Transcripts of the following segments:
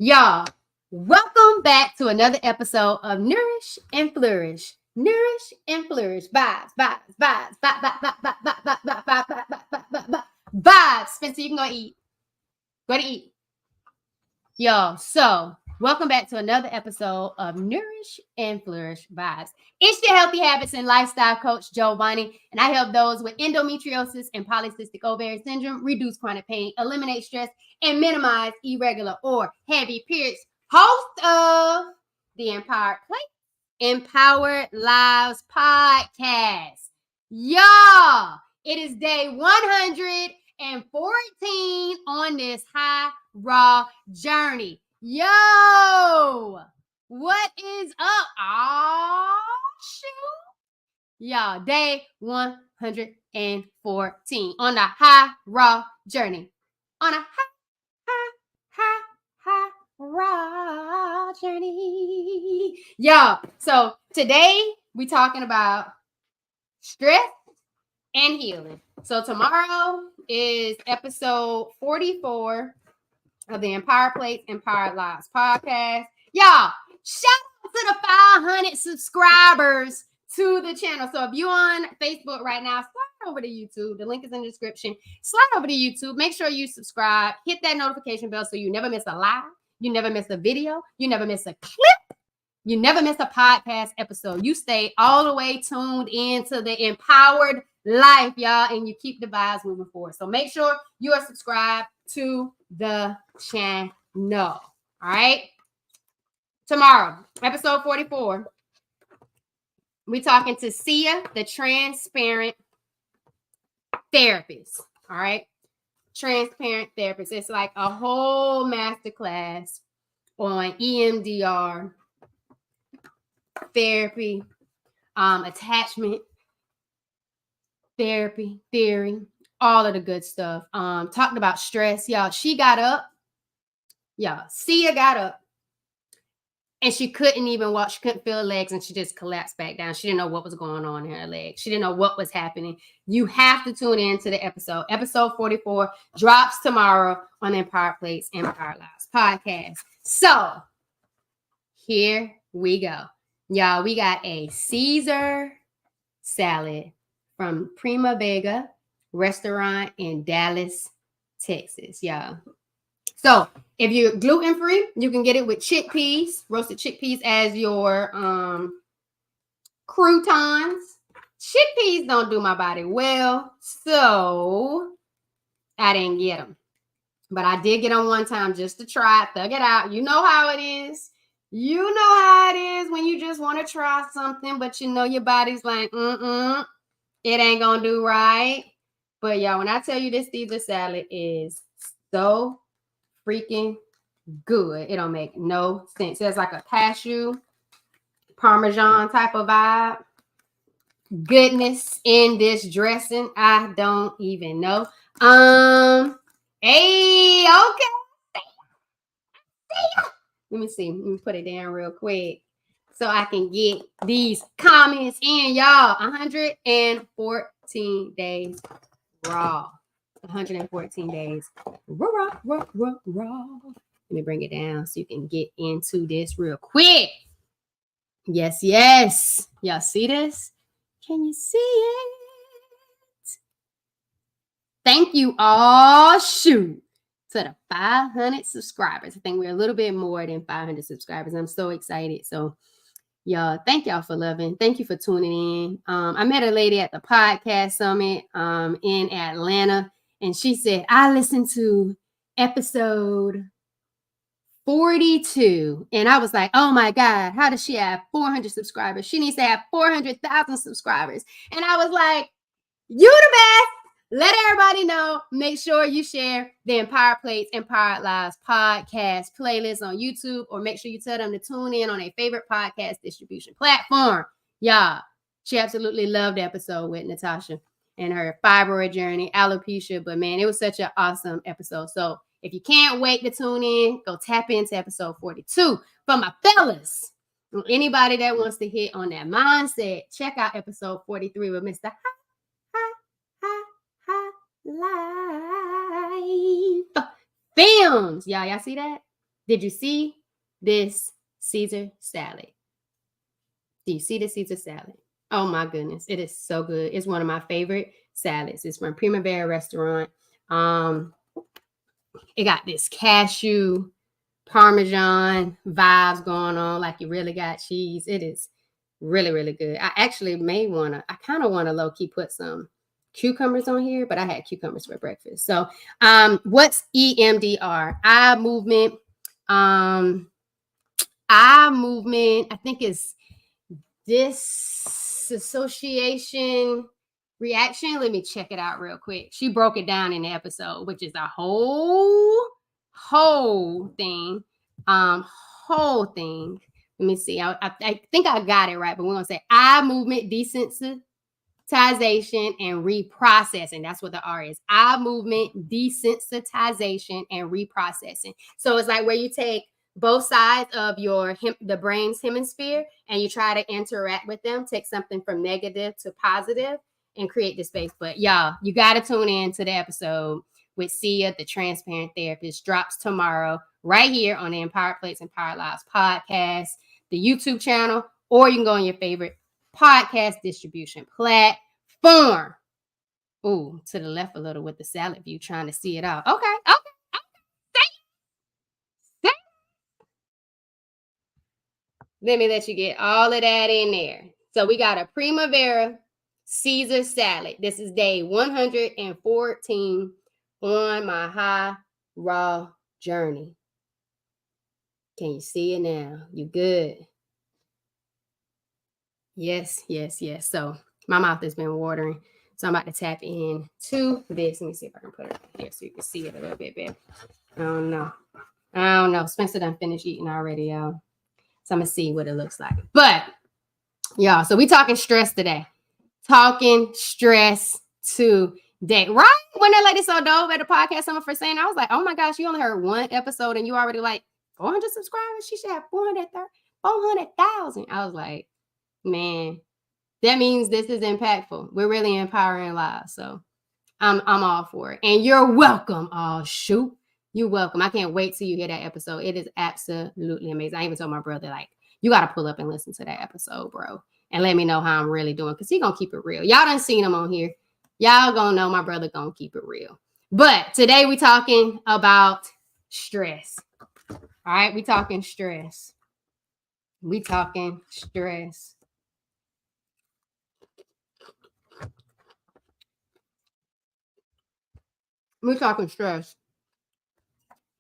Y'all, welcome back to another episode of Nourish and Flourish. Nourish and Flourish. Vibes, vibes, vibes, vibes, vibes, vibes, vibes, vibes, vibes, vibes, vibes, vibes, vibes. Spencer, you can go eat. Go to eat. Y'all, so welcome back to another episode of Nourish and Flourish Vibes. It's your healthy habits and lifestyle coach, Giovanni, and I help those with endometriosis and polycystic ovarian syndrome reduce chronic pain, eliminate stress, and minimize irregular or heavy periods. Host of the Empowered Lives podcast. Y'all, it is day 114 on this high raw journey. Yo, what is up? Oh, shoot. Y'all, day 114 on the high raw journey. On a high raw journey. Yo, so today we talking about stress and healing. So tomorrow is episode 44 of the Empowered Lives podcast. Y'all, shout out to the 500 subscribers to the channel. So if you're on Facebook right now, slide over to YouTube. The link is in the description. Slide over to YouTube. Make sure you subscribe. Hit that notification bell so you never miss a live. You never miss a video. You never miss a clip. You never miss a podcast episode. You stay all the way tuned into the empowered life, y'all, and you keep the vibes moving forward. So make sure you are subscribed to the channel. All right. Tomorrow, episode 44. We're talking to Sia, the transparent therapist. All right. Transparent therapist. It's like a whole masterclass on EMDR therapy, attachment therapy, theory, all of the good stuff. Talking about stress, y'all. She got up. Y'all, Sia got up. And she couldn't even walk. She couldn't feel her legs, and she just collapsed back down. She didn't know what was going on in her legs. She didn't know what was happening. You have to tune in to the episode. Episode 44 drops tomorrow on the Empowered Lives podcast. So here we go. Y'all, we got a Caesar salad from Prima Vega restaurant in Dallas, Texas, y'all. So if you're gluten-free, you can get it with chickpeas, roasted chickpeas as your croutons. Chickpeas don't do my body well, so I didn't get them. But I did get them one time just to try it, thug it out. You know how it is. You know how it is when you just want to try something, but you know your body's like, it ain't going to do right. But y'all, when I tell you this Caesar salad is so freaking good, it don't make no sense. It's like a cashew Parmesan type of vibe. Goodness in this dressing, I don't even know. Hey, okay. Let me see. Let me put it down real quick so I can get these comments in, y'all. 114 days raw. 114 days raw. Let me bring it down so you can get into this real quick. Yes. Y'all see this? Can you see it? Thank you all. Shoot. To the 500 subscribers. I think we're a little bit more than 500 subscribers. I'm so excited. So y'all, thank y'all for loving. Thank you for tuning in. I met a lady at the podcast summit in Atlanta, and she said, I listened to episode 42. And I was like, oh my God, how does she have 400 subscribers? She needs to have 400,000 subscribers. And I was like, you the best. Let everybody know. Make sure you share the Empowered Lives podcast playlist on YouTube, or make sure you tell them to tune in on a favorite podcast distribution platform. Y'all, she absolutely loved the episode with Natasha and her fibroid journey, alopecia. But man, it was such an awesome episode. So if you can't wait to tune in, go tap into episode 42. For my fellas, anybody that wants to hit on that mindset, check out episode 43 with Mr. Life Films. Y'all see that? Did you see this Caesar salad? Do you see the Caesar salad? Oh my goodness, it is so good. It's one of my favorite salads. It's from Primavera Restaurant. It got this cashew Parmesan vibes going on, like you really got cheese. It is really, really good. I actually I kind of want to low-key put some cucumbers on here, but I had cucumbers for breakfast. So what's EMDR? Eye movement. Eye movement, I think it's disassociation reaction. Let me check it out real quick. She broke it down in the episode, which is a whole thing. Whole thing. Let me see. I think I got it right, but we're gonna say eye movement desensitization and reprocessing. That's what the R is. Eye movement desensitization and reprocessing. So it's like where you take both sides of the brain's hemisphere and you try to interact with them, take something from negative to positive and create the space. But y'all, you got to tune in to the episode with Sia, the transparent therapist. Drops tomorrow right here on the Empowered Plates, Empowered Lives podcast, the YouTube channel, or you can go on your favorite podcast distribution platform. Ooh, to the left a little with the salad view, trying to see it all. Okay. Let me let you get all of that in there. So we got a Primavera Caesar salad. This is day 114 on my high raw journey. Can you see it now? You good? Yes. So my mouth has been watering. So I'm about to tap in to this. Let me see if I can put it here so you can see it a little bit better. I don't know. Spencer done finished eating already, y'all. So I'm going to see what it looks like. But, y'all, so we talking stress today. Talking stress today. Right? When that lady so dope at the podcast, someone for saying, I was like, oh my gosh, you only heard one episode and you already like 400 subscribers? She should have 400,000. I was like, man, that means this is impactful. We're really empowering lives. So I'm all for it. And you're welcome. Oh, shoot. You're welcome. I can't wait till you hear that episode. It is absolutely amazing. I even told my brother, like, you got to pull up and listen to that episode, bro. And let me know how I'm really doing. Because he going to keep it real. Y'all done seen him on here. Y'all going to know my brother going to keep it real. But today we talking about stress. All right. We talking stress. We're talking stress.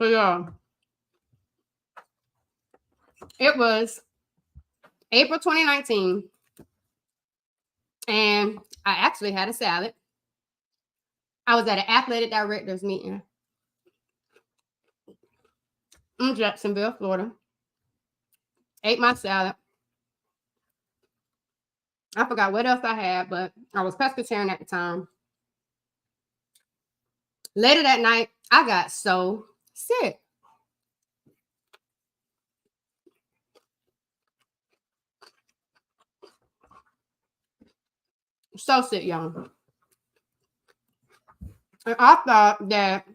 So, y'all, it was April 2019, and I actually had a salad. I was at an athletic directors meeting in Jacksonville, Florida. Ate my salad. I forgot what else I had, but I was pescatarian at the time. Later that night, I got so sick. So sick, y'all. And I thought that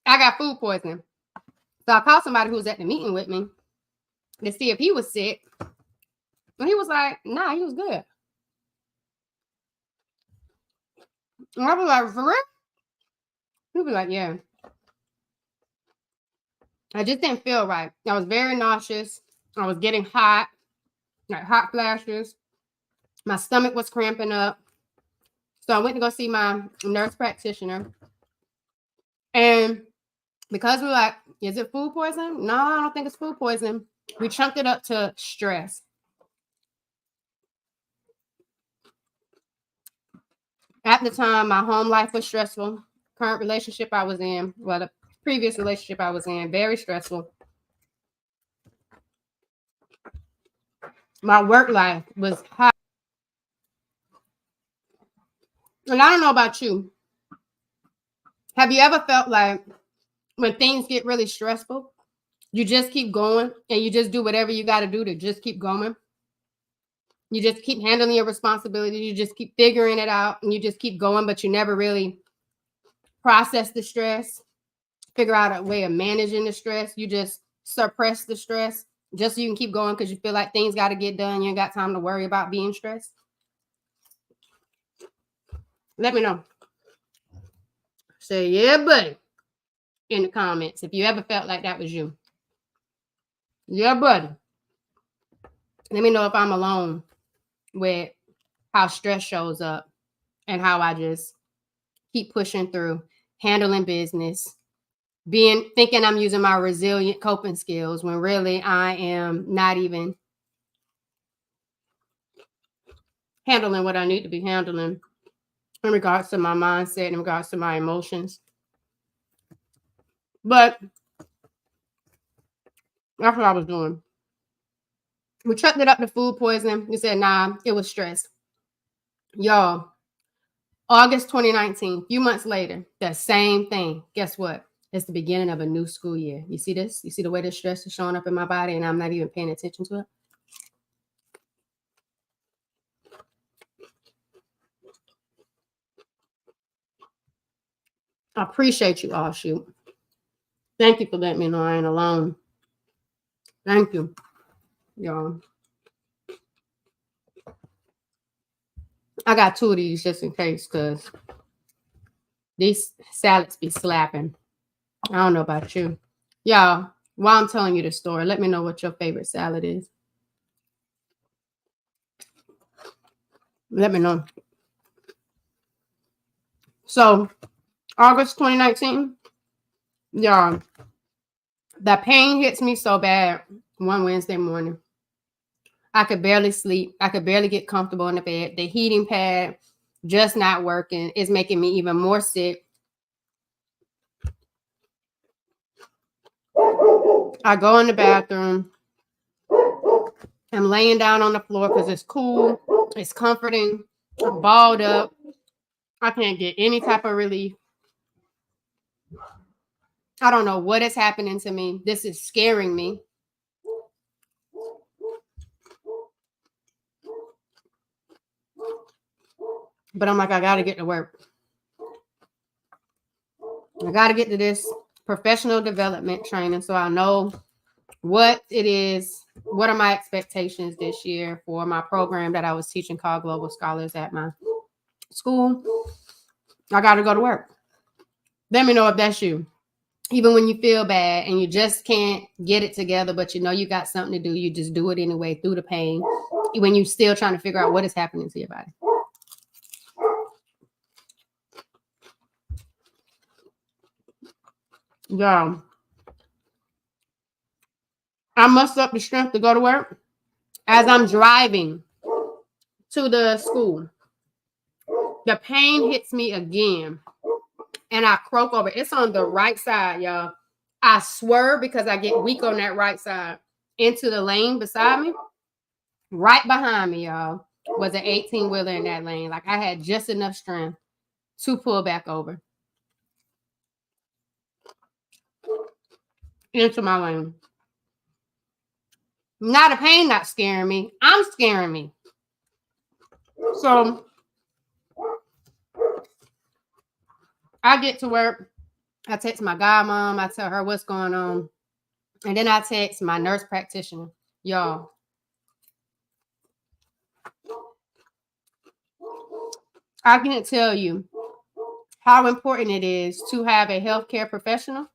I got food poisoning. So I called somebody who was at the meeting with me to see if he was sick. And he was like, nah, he was good. And I was like, for real? He was like, yeah. I just didn't feel right. I was very nauseous. I was getting hot, like hot flashes. My stomach was cramping up. So I went to go see my nurse practitioner. And because we were like, is it food poisoning? No, I don't think it's food poisoning. We chunked it up to stress. At the time, my home life was stressful. Current relationship I was in, well, the previous relationship I was in, very stressful. My work life was hot. And I don't know about you. Have you ever felt like when things get really stressful, you just keep going and you just do whatever you got to do to just keep going? You just keep handling your responsibility. You just keep figuring it out and you just keep going, but you never really process the stress, figure out a way of managing the stress. You just suppress the stress just so you can keep going because you feel like things got to get done. You ain't got time to worry about being stressed. Let me know. Say, yeah, buddy, in the comments if you ever felt like that was you. Yeah, buddy. Let me know if I'm alone with how stress shows up and how I just keep pushing through, handling business, thinking I'm using my resilient coping skills when really I am not even handling what I need to be handling in regards to my mindset, in regards to my emotions. But that's what I was doing. We chucked it up to food poisoning. We said, nah, it was stress. Y'all, August 2019, a few months later, the same thing. Guess what? It's the beginning of a new school year. You see this? You see the way the stress is showing up in my body and I'm not even paying attention to it? I appreciate you all, shoot. Thank you for letting me know I ain't alone. Thank you, y'all. I got 2 of these just in case because these salads be slapping. I don't know about you. Y'all, while I'm telling you the story, let me know what your favorite salad is. Let me know. So, August 2019, y'all, the pain hits me so bad one Wednesday morning. I could barely sleep. I could barely get comfortable in the bed. The heating pad just not working. It's making me even more sick. I go in the bathroom. I'm laying down on the floor because it's cool. It's comforting. I'm balled up. I can't get any type of relief. I don't know what is happening to me. This is scaring me. But I'm like, I got to get to work. I got to get to this professional development training so I know what it is. What are my expectations this year for my program that I was teaching called Global Scholars at my school? I got to go to work. Let me know if that's you. Even when you feel bad and you just can't get it together, but you know you got something to do, you just do it anyway through the pain when you're still trying to figure out what is happening to your body. Y'all, I mustered up the strength to go to work. As I'm driving to the school, the pain hits me again and I croak over. It's on the right side, y'all. I swerve because I get weak on that right side into the lane beside me. Right behind me, y'all, was an 18-wheeler in that lane. Like I had just enough strength to pull back over into my lane. Now the pain not scaring me. I'm scaring me. So I get to work. I text my godmom. I tell her what's going on. And then I text my nurse practitioner. Y'all, I can't tell you how important it is to have a healthcare professional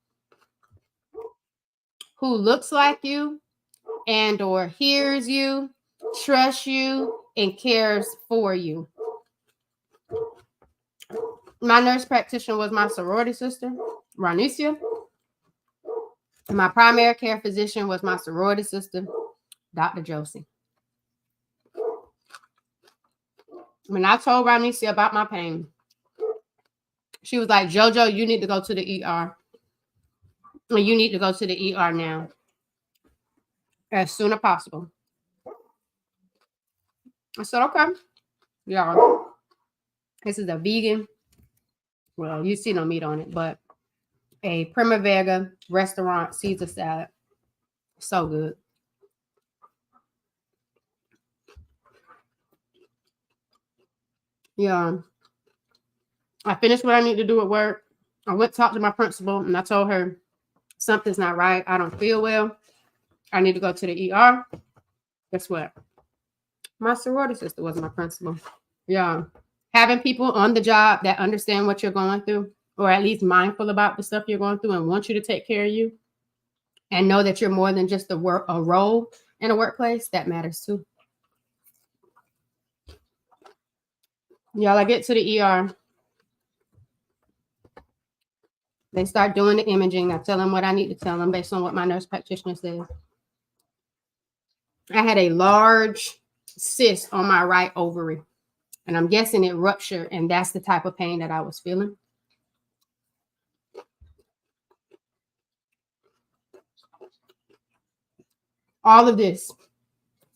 who looks like you and or hears you, trusts you, and cares for you. My nurse practitioner was my sorority sister, Ronicia. My primary care physician was my sorority sister, Dr. Josie. When I told Ronicia about my pain, she was like, JoJo, you need to go to the ER. And you need to go to the ER now. As soon as possible. I said, okay. Y'all, this is a vegan. Well, you see no meat on it, but a Primavera restaurant Caesar salad. So good. Yeah. I finished what I need to do at work. I went to talk to my principal and I told her something's not right. I don't feel well. I need to go to the ER. Guess what? My sorority sister was my principal. Yeah. Having people on the job that understand what you're going through, or at least mindful about the stuff you're going through and want you to take care of you and know that you're more than just a role in a workplace, that matters too. Y'all, I get to the ER. They start doing the imaging. I tell them what I need to tell them based on what my nurse practitioner says. I had a large cyst on my right ovary, and I'm guessing it ruptured, and that's the type of pain that I was feeling. All of this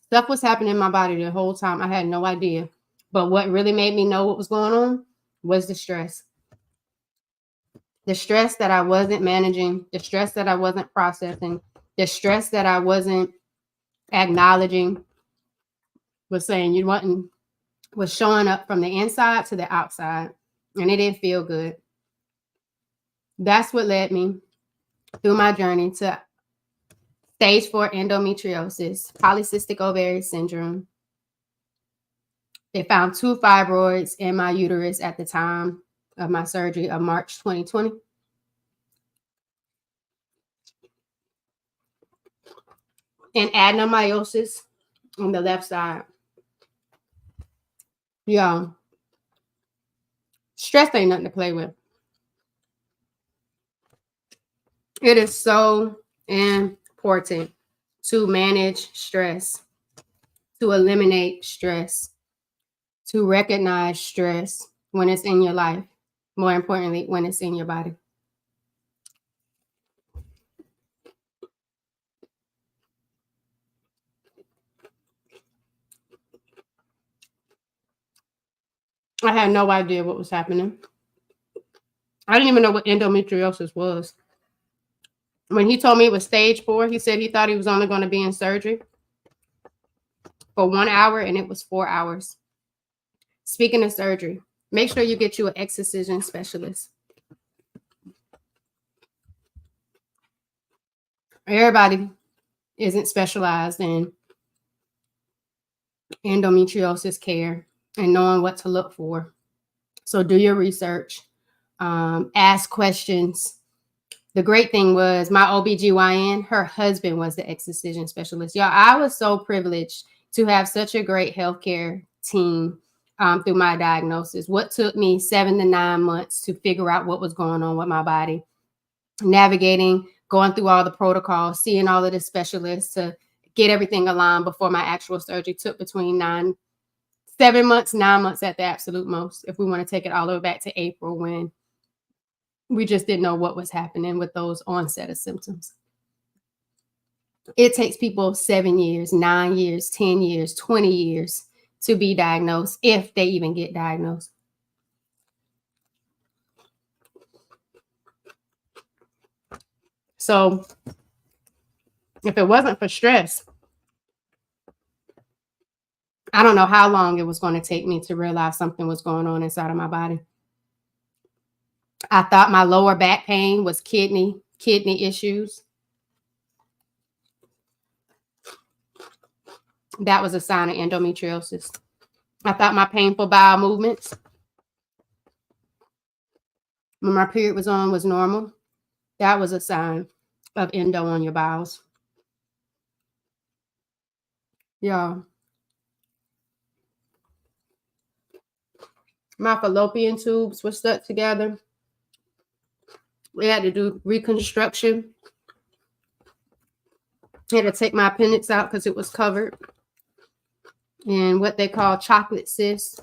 stuff was happening in my body the whole time. I had no idea. But what really made me know what was going on was the stress. The stress that I wasn't managing, the stress that I wasn't processing, the stress that I wasn't acknowledging was saying you wasn't, was showing up from the inside to the outside, and it didn't feel good. That's what led me through my journey to stage 4 endometriosis, polycystic ovary syndrome. They found 2 fibroids in my uterus at the time of my surgery of March 2020. And adenomyosis on the left side. Yeah. Stress ain't nothing to play with. It is so important to manage stress, to eliminate stress, to recognize stress when it's in your life. More importantly, when it's in your body. I had no idea what was happening. I didn't even know what endometriosis was. When he told me it was stage 4, he said he thought he was only going to be in surgery for 1 hour, and it was 4 hours. Speaking of surgery, make sure you get you an excision specialist. Everybody isn't specialized in endometriosis care and knowing what to look for. So do your research, ask questions. The great thing was my OBGYN, her husband was the excision specialist. Y'all, I was so privileged to have such a great healthcare team through my diagnosis. What took me 7 to 9 months to figure out what was going on with my body, navigating, going through all the protocols, seeing all of the specialists to get everything aligned before my actual surgery took between 7 months, 9 months at the absolute most, if we want to take it all the way back to April when we just didn't know what was happening with those onset of symptoms. It takes people 7 years, 9 years, 10 years, 20 years to be diagnosed, if they even get diagnosed. So if it wasn't for stress, I don't know how long it was going to take me to realize something was going on inside of my body. I thought my lower back pain was kidney issues. That was a sign of endometriosis. I thought my painful bowel movements when my period was on was normal. That was a sign of endo on your bowels. Yeah. My fallopian tubes were stuck together. We had to do reconstruction. I had to take my appendix out because it was covered in what they call chocolate cysts.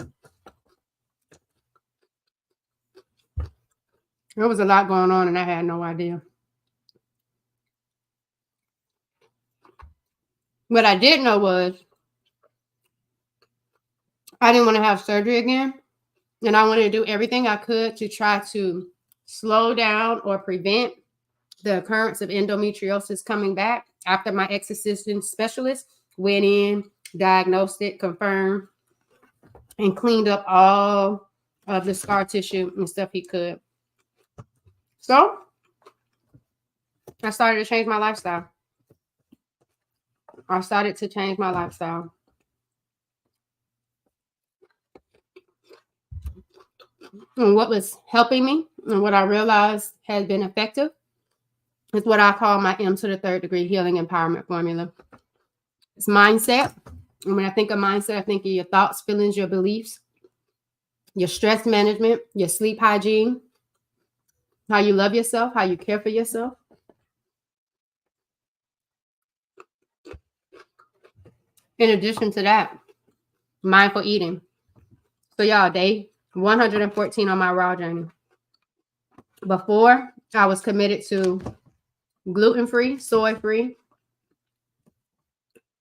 There was a lot going on and I had no idea. What I did know was I didn't want to have surgery again. And I wanted to do everything I could to try to slow down or prevent the occurrence of endometriosis coming back after my excision specialist went in, diagnosed it, confirmed, and cleaned up all of the scar tissue and stuff he could. So I started to change my lifestyle. And what was helping me and what I realized has been effective is what I call my M to the third degree healing empowerment formula. It's mindset. And when I think of mindset, I think of your thoughts, feelings, your beliefs, your stress management, your sleep hygiene, how you love yourself, how you care for yourself. In addition to that, mindful eating. So y'all, day 114 on my raw journey. Before, I was committed to gluten-free, soy-free,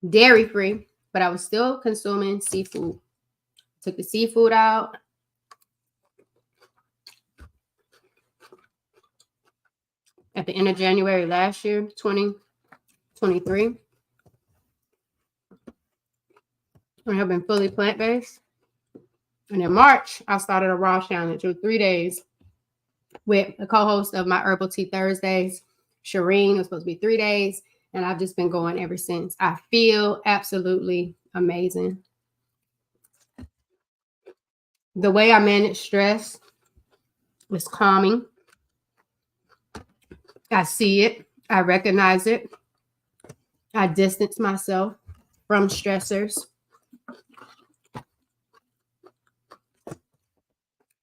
dairy-free, but I was still consuming seafood. Took the seafood out. At the end of January last year, 2023. I have been fully plant-based. And in March, I started a raw challenge with 3 days with a co-host of my Herbal Tea Thursdays, Shireen. It was supposed to be 3 days. And I've just been going ever since. I feel absolutely amazing. The way I manage stress is calming. I see it. I recognize it. I distance myself from stressors.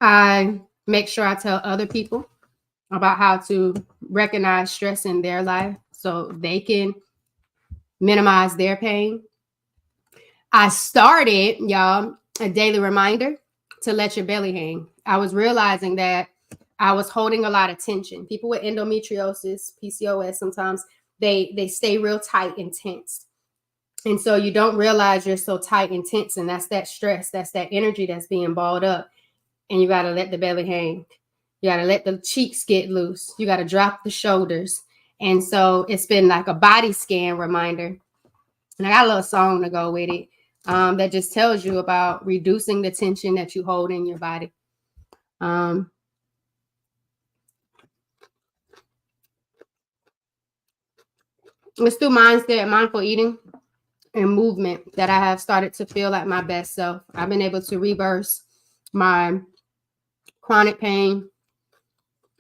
I make sure I tell other people about how to recognize stress in their life so they can minimize their pain. I started, y'all, a daily reminder to let your belly hang. I was realizing that I was holding a lot of tension. People with endometriosis, PCOS, sometimes they stay real tight and tense. And so you don't realize you're so tight and tense, and that's that stress, that's that energy that's being balled up. And you got to let the belly hang. You got to let the cheeks get loose. You got to drop the shoulders. And so it's been like a body scan reminder. And I got a little song to go with it that just tells you about reducing the tension that you hold in your body. It's through mindset, mindful eating, and movement that I have started to feel like my best self. I've been able to reverse my chronic pain.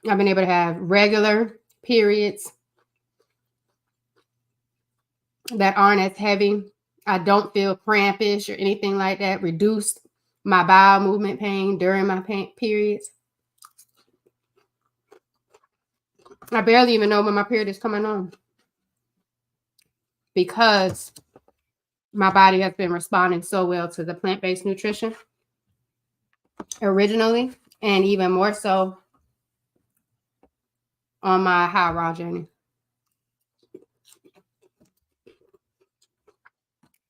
I've been able to have regular periods that aren't as heavy. I don't feel crampish or anything like that. Reduced my bowel movement pain during my periods. I barely even know when my period is coming on because my body has been responding so well to the plant-based nutrition originally, and even more so on my high raw journey.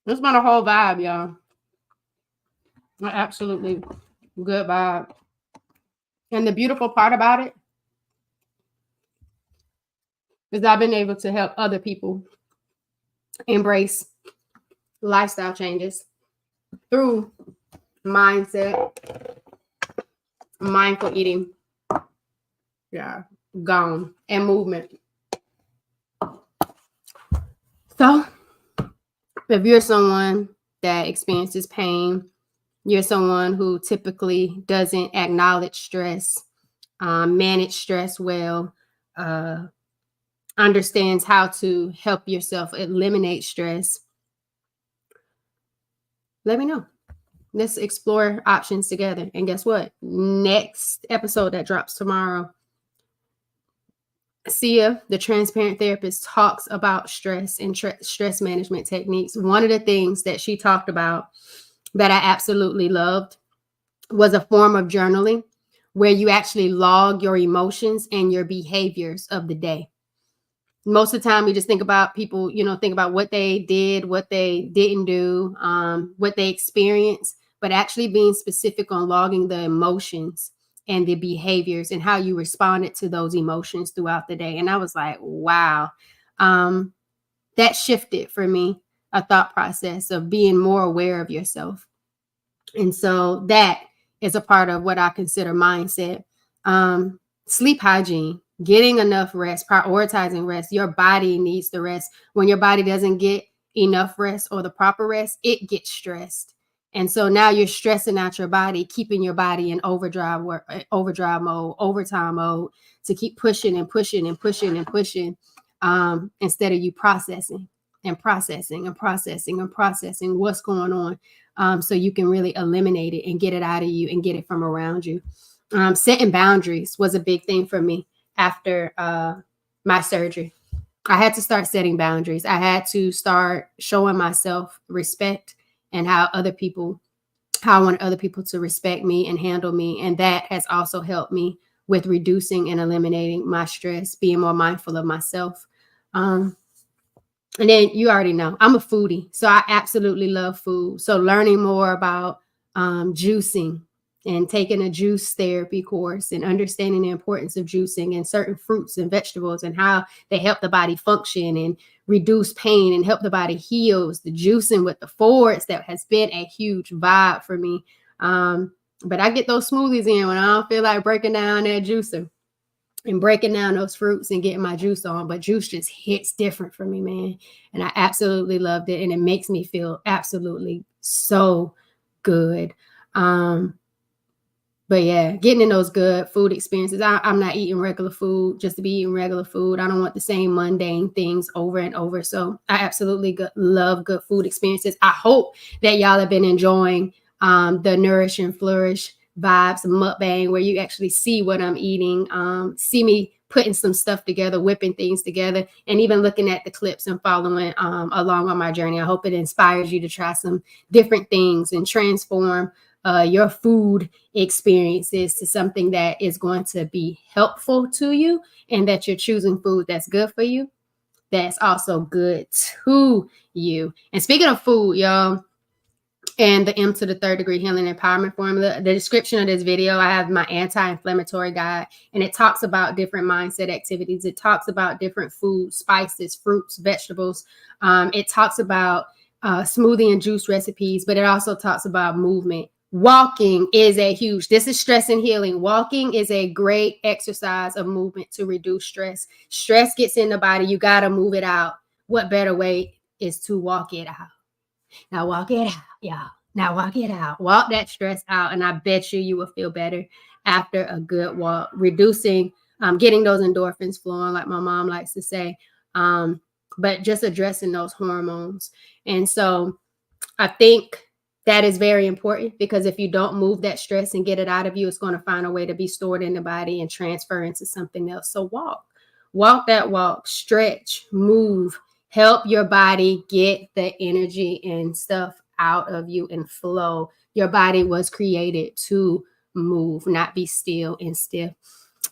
It's been a whole vibe, y'all. An absolutely good vibe. And the beautiful part about it is I've been able to help other people embrace lifestyle changes through mindset, mindful eating, gone, and movement. So if you're someone that experiences pain, you're someone who typically doesn't acknowledge stress, manage stress well, understands how to help yourself eliminate stress, let me know. Let's explore options together. And guess what? Next episode that drops tomorrow, Sia, the transparent therapist, talks about stress and stress management techniques. One of the things that she talked about that I absolutely loved was a form of journaling where you actually log your emotions and your behaviors of the day. Most of the time, we just think about people, think about what they did, what they didn't do, what they experienced, but actually being specific on logging the emotions and the behaviors and how you responded to those emotions throughout the day. And I was like, wow, that shifted for me a thought process of being more aware of yourself. And so that is a part of what I consider mindset. Sleep hygiene. getting enough rest, prioritizing rest. Your body needs the rest. When your body doesn't get enough rest or the proper rest, it gets stressed. And so now you're stressing out your body, keeping your body in overdrive mode, overtime mode, to keep pushing and pushing and pushing and pushing, instead of you processing and processing and processing and processing what's going on, so you can really eliminate it and get it out of you and get it from around you. Setting boundaries was a big thing for me after my surgery. I had to start setting boundaries. I had to start showing myself respect and how I want other people to respect me and handle me. And that has also helped me with reducing and eliminating my stress, being more mindful of myself. And then you already know I'm a foodie, so I absolutely love food. So learning more about juicing and taking a juice therapy course and understanding the importance of juicing and certain fruits and vegetables and how they help the body function and reduce pain and help the body heal. The juicing with the forwards that has been a huge vibe for me. But I get those smoothies in when I don't feel like breaking down that juicer and breaking down those fruits and getting my juice on. But juice just hits different for me, man. And I absolutely loved it. And it makes me feel absolutely so good. But yeah, getting in those good food experiences. I'm not eating regular food just to be eating regular food. I don't want the same mundane things over and over. So I absolutely love good food experiences. I hope that y'all have been enjoying the Nourish and Flourish Vibes Mukbang, where you actually see what I'm eating, see me putting some stuff together, whipping things together, and even looking at the clips and following along on my journey. I hope it inspires you to try some different things and transform your food experiences to something that is going to be helpful to you, and that you're choosing food that's good for you, that's also good to you. And speaking of food, y'all, and the M to the third degree healing empowerment formula, the description of this video, I have my anti-inflammatory guide, and it talks about different mindset activities. It talks about different foods, spices, fruits, vegetables. It talks about smoothie and juice recipes, but it also talks about movement. Walking is this is stress and healing. Walking is a great exercise of movement to reduce stress. Stress gets in the body. You got to move it out. What better way is to walk it out? Now walk it out, y'all. Now walk it out. Walk that stress out, and I bet you will feel better after a good walk. Reducing, getting those endorphins flowing, like my mom likes to say, but just addressing those hormones. And so I think that is very important, because if you don't move that stress and get it out of you, it's going to find a way to be stored in the body and transfer into something else. So walk that walk, stretch, move, help your body get the energy and stuff out of you and flow. Your body was created to move, not be still and stiff.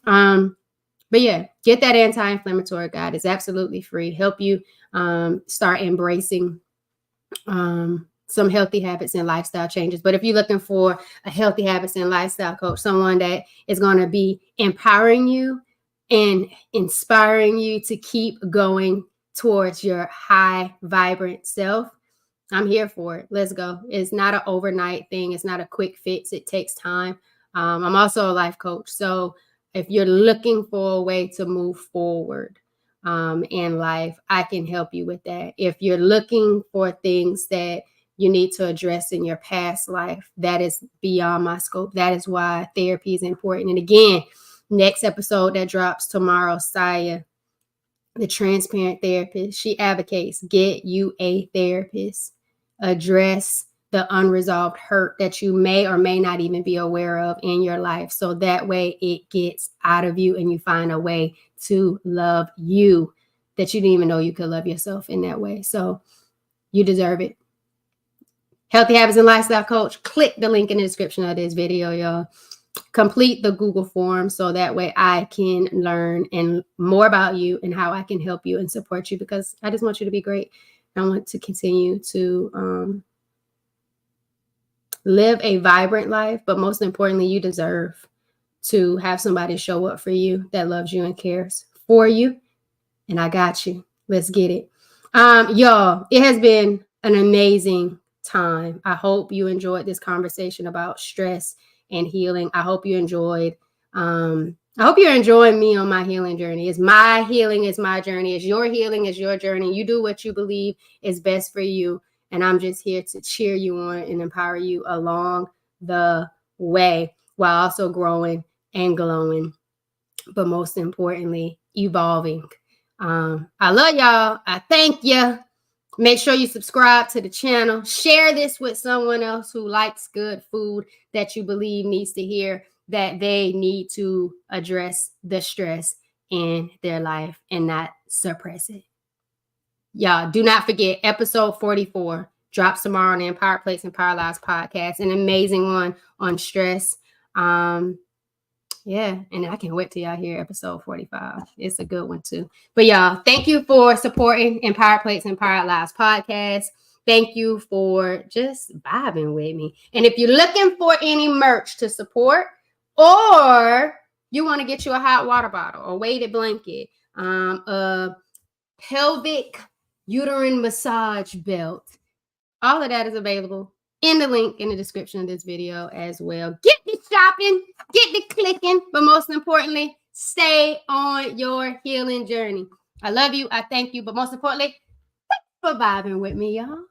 But yeah, get that anti-inflammatory guide. It's absolutely free. Help you start embracing some healthy habits and lifestyle changes. But if you're looking for a healthy habits and lifestyle coach, someone that is going to be empowering you and inspiring you to keep going towards your high, vibrant self, I'm here for it. Let's go. It's not an overnight thing. It's not a quick fix. It takes time. I'm also a life coach. So if you're looking for a way to move forward in life, I can help you with that. If you're looking for things that you need to address in your past life, that is beyond my scope. That is why therapy is important. And again, next episode that drops tomorrow, Saya, the transparent therapist, she advocates get you a therapist. Address the unresolved hurt that you may or may not even be aware of in your life. So that way it gets out of you and you find a way to love you that you didn't even know you could love yourself in that way. So you deserve it. Healthy Habits and Lifestyle Coach. Click the link in the description of this video, y'all. Complete the Google form so that way I can learn and more about you and how I can help you and support you, because I just want you to be great. I want to continue to live a vibrant life, but most importantly, you deserve to have somebody show up for you that loves you and cares for you. And I got you. Let's get it. Y'all, it has been an amazing time. I hope you enjoyed this conversation about stress and healing. I hope you enjoyed I hope you're enjoying me on my healing journey. It's my healing, it's my journey. It's your healing, it's your journey. You do what you believe is best for you. And I'm just here to cheer you on and empower you along the way while also growing and glowing. But most importantly, evolving. I love y'all. I thank you. Make sure you subscribe to the channel. Share this with someone else who likes good food that you believe needs to hear that they need to address the stress in their life and not suppress it. Y'all, do not forget episode 44 drops tomorrow on the Empowered Plates and Power Lives podcast. An amazing one on stress. Yeah, and I can't wait till y'all hear episode 45. It's a good one too. But y'all, thank you for supporting Empowered Plates and Powered Lives podcast. Thank you for just vibing with me. And if you're looking for any merch to support, or you want to get you a hot water bottle, a weighted blanket, a pelvic uterine massage belt, all of that is available in the link in the description of this video as well. Get the shopping, get the clicking, but most importantly, stay on your healing journey. I love you. I thank you. But most importantly, thanks for vibing with me, y'all.